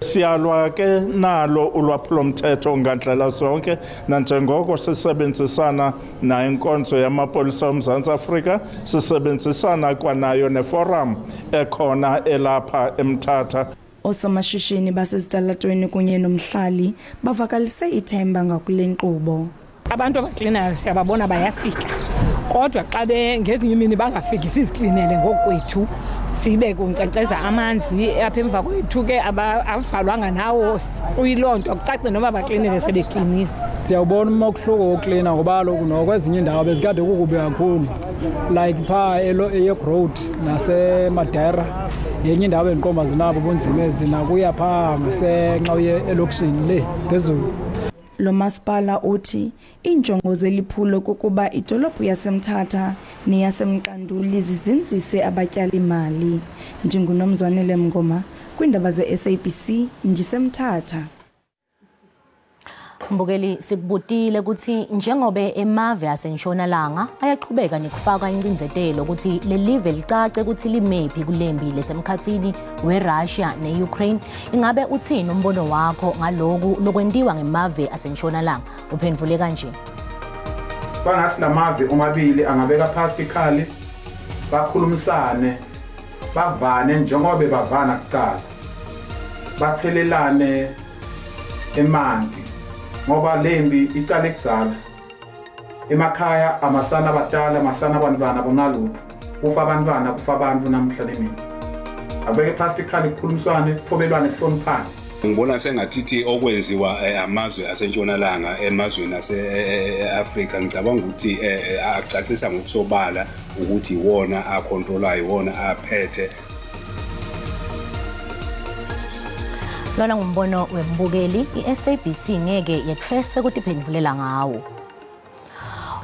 Siyalwa ke nalo ulwaphulo-mthetho ngandlela zonke nanjengoko sisebenzisana nenkonzo yamapolisa oMzantsi Afrika, sisebenzisana kwanayo neforum ekhona elapha eMthatha. Osomashishini basezitalatweni kunye nomhlali bavakalise ithemba ngakule nkqubo. Abantu abaklinayo siyababona bayafika, kodwa xa ngezinye imini bangafiki siziklinele ngokwethu, sibe kunkcenkceza amanzi apha emva kwethu ke abavalwanga nawo uyiloo nto kucace noba baklinele sebeklinile. Siyawubona uma kuhluko uklina ngoba kaloku nokwezinye indawo bezikade kukubi kakhulu, like phaa eYork Road naseMadera, yenye indawo endiqomba zinabo bunzima ezinakuya phaa ngasenxa uye elokishini le phezulu. Lo masipala uthi injongo zeliphulo kukuba idolophu yaseMthatha neyaseMqanduli zizinzise abatyali imali. NdinguNomzwanele Mngoma kwiindaba ze-SABC ndiseMthatha. Mbukeli, sikubutile ukuthi njengobe emave asentshonalanga ayaqhubeka nekufaka incinzetelo ukuthi lelive licace ukuthi limephi kulembi lesemkhathini weRussia neUkraine. Ingabe uthini umbono wakho ngaloku lokwentiwa ngemave asentshonalanga? Uphendvule kanje. Bangasi lamave omabili angabeka phasi ikhali bakhulumisane, bavane njengoba bavana kuqala, bathelelane emanti ngoba lembi icala ekudzala emakhaya amasana abadala, amasana abantwana bonalutho, kufa abantwana kufa abantu namhla nemini. Abeke phasi ikhali kukhulumiswane, kuthobelwane, kuhloniphane. Ngibona sengathi okwenziwa amazwe asentshonalanga emazweni ase-Afrika, ngicabanga ukuthi acacisa ngokusobala ukuthi wona akontrolayo, wona aphethe. Lona ngumbono wembukeli, i-SABC ngeke yekufeswe ukuthi iphendvulela ngawo.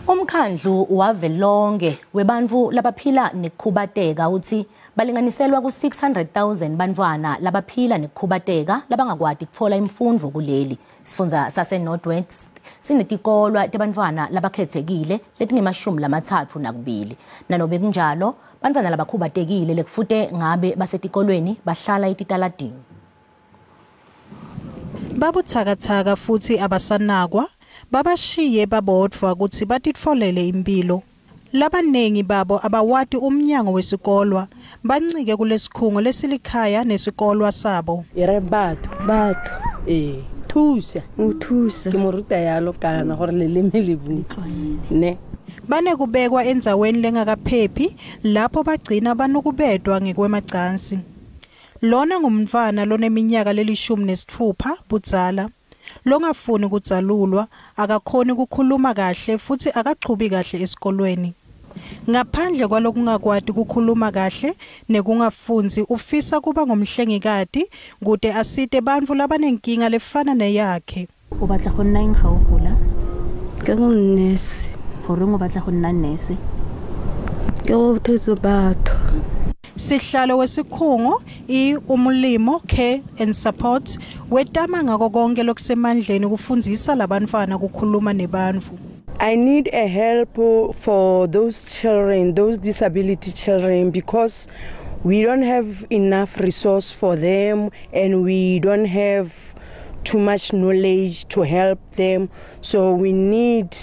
Umkhandlu wavelonke webantfu labaphila nekukhubateka uthi balinganiselwa ku-600,000 bantfwana labaphila nekukhubateka labangakwati kutfola imfundvo kuleli. Sifundza sase-Northwest sinetikolwa tebantfwana labakhethekile letingemashumi 32. Nanobe kunjalo, bantfwana labakhubatekile lekufute ngabe basetikolweni bahlala etitaladini. Babuthakathaka futhi abasanakwa, babashiye babodwa ukuthi batitfolele impilo. Labanengi babo abawati umnyango wesikolwa, bancike kulesikhungo lesilikhaya nesikolwa sabo. Batho thusa ke moruta yalo kana gore leleme le butlwa ne. Bane kubekwa endzaweni lengakaphephi lapho bagcina banokubedwa ngekwemacansi. Lona ngumntfwana loneminyaka leli-16 budzala, longafuni kudzalulwa, akakhoni kukhuluma kahle futhi akachubi kahle esikolweni. Ngaphandle kwalokungakwati kukhuluma kahle nekungafundzi, ufisa kuba ngumhlengikati kude asite bantfu labanenkinga lefana neyakhe. O batla go nna eng ga o gola? Ke go nnese. Goreng o batla go nna nnese? Ke go thusa batho. Sihlalo wesikhungo umulimo care and support wetama ngako konke lokusemandleni kufundzisa labantwana kukhuluma nebantfu. I need a help for those children, those disability children, because we don't have enough resource for them, and we don't have too much knowledge to help them. So we need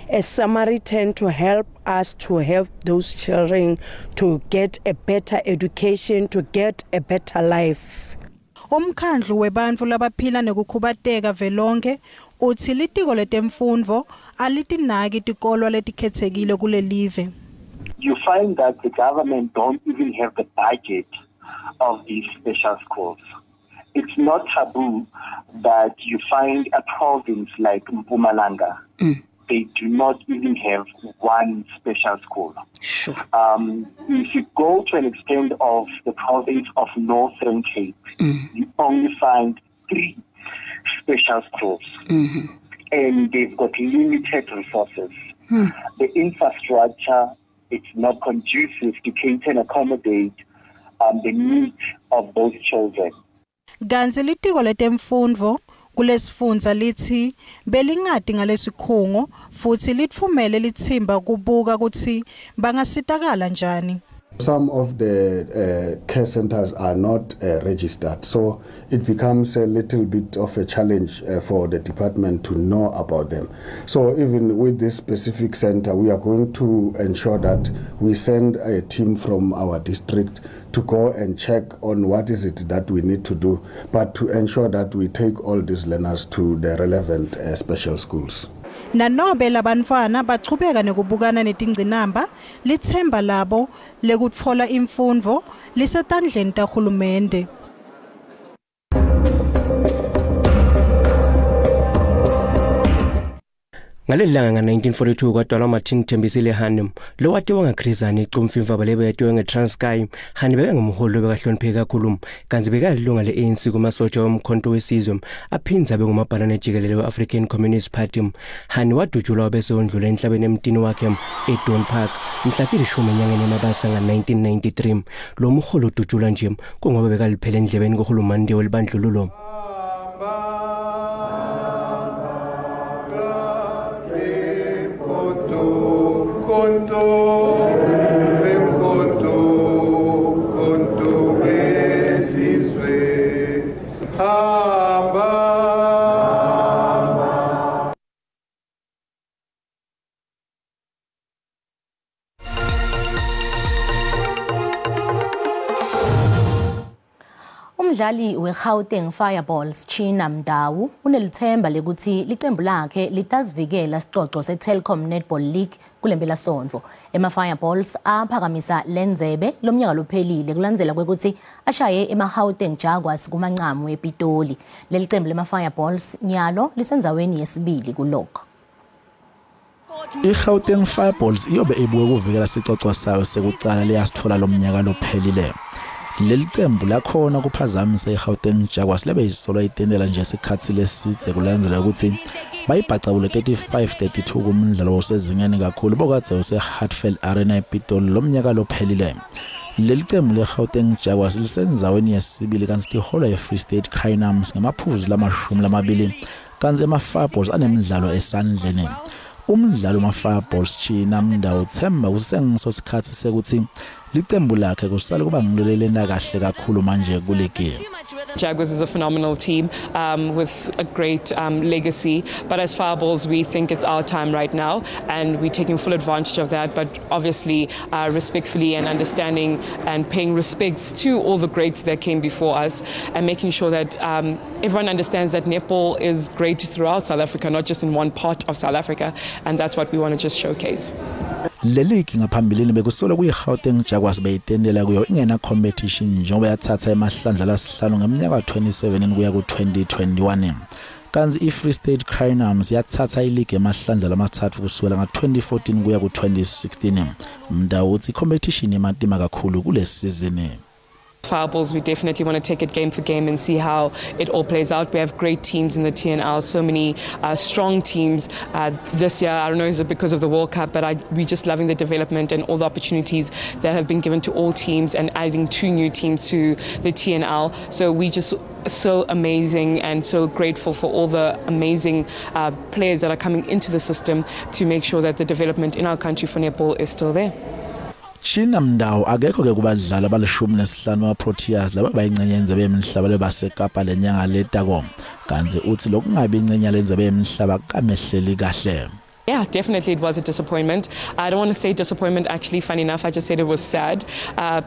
a Samaritan to help us to help those children to get a better education, to get a better life. Umkhandlu webantfu labaphila nekukhubateka velonke uthi litiko letemfundvo alitinaki tikolo letikhetsekile kule live. You find that the government don't even have the budget of these special schools. It's not taboo that you find a province like Mpumalanga. They do not even have one special school. Sure. If you go to an extent of the province of Northern Cape, you only find 3 special schools. And they've got limited resources. The infrastructure, it's not conducive to cater and accommodate the needs of those children. Ganze litiko letemfundvo kulesifundza lithi belingadi ngalesikhungo futhi litfumele lithimba kubuka kutsi bangasitakala njani. Some of the care centers are not registered, so it becomes a little bit of a challenge for the department to know about them. So even with this specific center, we are going to ensure that we send a team from our district to go and check on what is it that we need to do, but to ensure that we take all these learners to the relevant special schools. Nanobe labantfwana bachubeka nekubukana netingcinamba lithemba labo lekutfola imfundvo lisetandleni tahulumende. Ngalelanga nga1942 kwadalwa Martin Thembisile Hanem lo watiwa ngaChrizane icumfimva balebe yatiwa ngeTranskei. Hani beke ngumholi bekahlonipheka kakhulu kanti bekalilunga leANC kumasotsha womkhonto wesizwe aphinza abe ngumabhalane jikelele weAfrican Communist Party. Hani wadutshulwa bese ondlula enhlabeni emtini wakhe eDon Park mhla 10 enyangeni yaMabasa nga1993. Lo mholi udutshulwa nje kungoba bekaliphela endlebeni kohulumende welibandlululo. Umdlali weGauteng Fireballs China Mdawu unelithemba lekuthi licembu lakhe litazivikela sicoco seTelkom Netball League kulembela sonto. Fireballs aphakamisa lenzebe lomnyaka lophelile kulandzela kwekuthi ashaye emaGauteng Jaguars kumancamu ePitoli. Leli cembu lemaFireballs nyalo lisenzaweni yesibili kulokho. iGauteng Fireballs iyobe ebuye ukuvikela sicoco sayo sekucala liyasithola lomnyaka lophelile. Leli cembu lakhona kuphazamisa iGauteng Jaguars lebe isolo itendela nje isikhathi lesithe kulandzela ukuthi bayibhacabule 35-32 kumdlalo osezingeni kakhulu bokade useHartfield Arena ePitoli lomnyaka lophelile. Leli cembu leGauteng Jaguars lisenzaweni yesibili kanti ihola yeFree State Crinums ngamaphuzu lamashumi kanti emaFireballs anemidlalo esandleni. Umdlalo wamaFireballs China Mdawu uthemba kusengiso sikhathi sekuthi licembu lakhe kusale kuba ngilolelena kahle kakhulu manje kule game. Jaguars is a phenomenal team with a great legacy, but as Fireballs we think it's our time right now and we're taking full advantage of that, but obviously respectfully and understanding and paying respects to all the greats that came before us and making sure that everyone understands that netball is great throughout South Africa, not just in one part of South Africa, and that's what we want to just showcase. Leliki ngaphambilini bekusola kuyiGauteng Jaguars beyitendela kuyo ingena competition njengoba yathatha emahlandla lasihlanu ngeminyaka 27 kuya ku2021. Kanzi iFree State Crinums yathatha ileague emahlandla lamathathu kusukela nga2014 kuya ku2016. Mdawu uthi competition ematima kakhulu kule season. Fireballs, we definitely want to take it game for game and see how it all plays out. We have great teams in the TNL, so many strong teams. This year, I don't know, is it because of the World Cup, but we're just loving the development and all the opportunities that have been given to all teams and adding 2 new teams to the TNL. So we just so amazing and so grateful for all the amazing players that are coming into the system to make sure that the development in our country for netball is still there. China Mdawo akekho ke kubadlali abalishumi nesihlanu ama-Proteas laba bayingcenye yendebe yemihlaba lebaseKapa lenyanga letako kanti uthi lokungabi ingcenye lendebe yemihlaba kamehleli kahle. Yeah, definitely it was a disappointment. I don't want to say disappointment, actually, funny enough, I just said it was sad,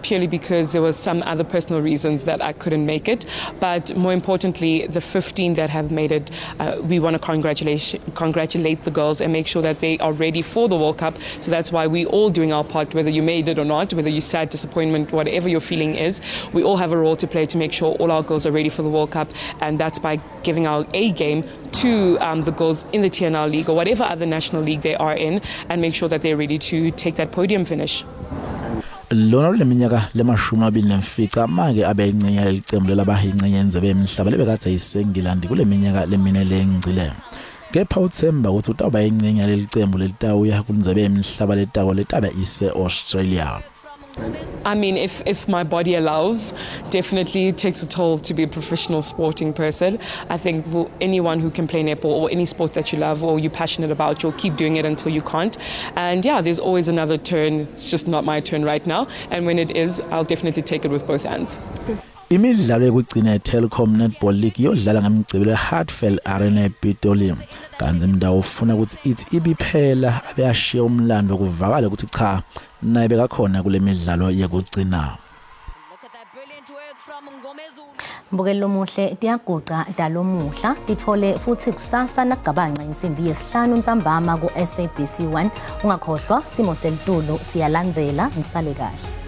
purely because there was some other personal reasons that I couldn't make it. But more importantly, the 15 that have made it, we want to congratulate the girls and make sure that they are ready for the World Cup. So that's why we're all doing our part, whether you made it or not, whether you're sad, disappointment, whatever your feeling is. We all have a role to play to make sure all our girls are ready for the World Cup. And that's by giving our A game to the girls in the TNL League or whatever other national league they are in, and make sure that they're ready to take that podium finish. Lona leminyaka lemashumi amabili nemfica manje abe ingcenye lelicembu lelabahingcenye yendebe yemihlaba lebekade isengilandi kule minyaka lemine lengcile. Kepha uthemba ukuthi utawuba ingcenye lelicembu letawuya kundzebe yemihlaba letako letabe ise Australia. I mean, if my body allows, definitely it takes a toll to be a professional sporting person. I think anyone who can play netball or any sport that you love or you're passionate about, you'll keep doing it until you can't. And yeah, there's always another turn. It's just not my turn right now. And when it is, I'll definitely take it with both hands. Imidlalo yokugcina Telkom Netball League yodlala ngamgcibelo Hartfeld Arena ePitoli. Kanti Mdawo ufuna ukuthi ithi ibiphela abeyashiya umlando kuvakala ukuthi cha naye bekakhona kule midlalo yokugcina. Mbukelo muhle tiyaguqa dalomuhla tithole futhi kusasa nagabanca insimbi yesihlanu Tindzaba ku SABC 1 ungakhohlwa simo selitulo siyalandzela nisale kahle.